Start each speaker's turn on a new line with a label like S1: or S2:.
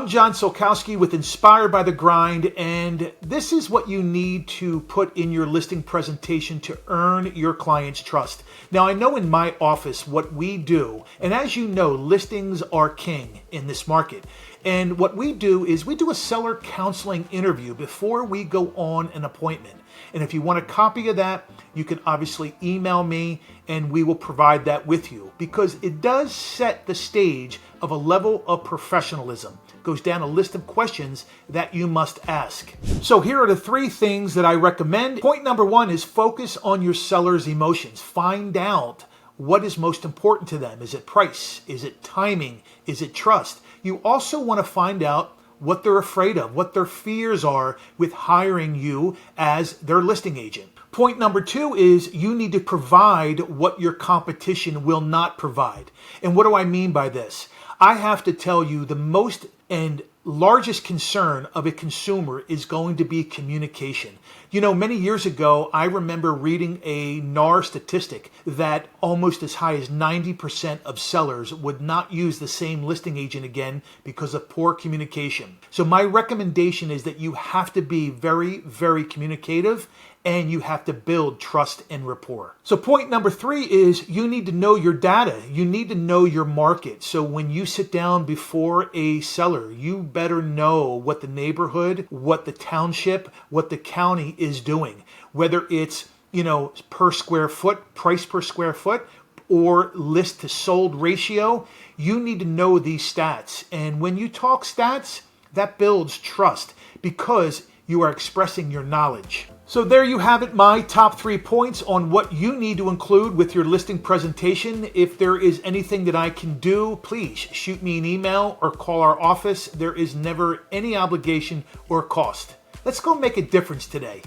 S1: I'm John Salkowski with Inspired by the Grind, and this is what you need to put in your listing presentation to earn your client's trust. Now, I know in my office what we do, and as you know, listings are king in this market. And what we do is we do a seller counseling interview before we go on an appointment. And if you want a copy of that, you can obviously email me and we will provide that with you, because it does set the stage of a level of professionalism. It goes down a list of questions that you must ask. So here are the 3 things that I recommend. Point number 1 is focus on your seller's emotions. Find out what is most important to them. Is it price? Is it timing? Is it trust? You also want to find out what they're afraid of, what their fears are with hiring you as their listing agent. Point number 2 is you need to provide what your competition will not provide. And what do I mean by this? I have to tell you, the most and largest concern of a consumer is going to be communication. You know, many years ago, I remember reading a NAR statistic that almost as high as 90% of sellers would not use the same listing agent again because of poor communication. So my recommendation is that you have to be very, very communicative, and you have to build trust and rapport. So point number 3 is you need to know your data. You need to know your market. So when you sit down before a seller, you better know what the neighborhood, what the township, what the county is doing. Whether it's, per square foot, price per square foot, or list to sold ratio, you need to know these stats. And when you talk stats, that builds trust because you are expressing your knowledge. So there you have it, my top 3 points on what you need to include with your listing presentation. If there is anything that I can do, please shoot me an email or call our office. There is never any obligation or cost. Let's go make a difference today.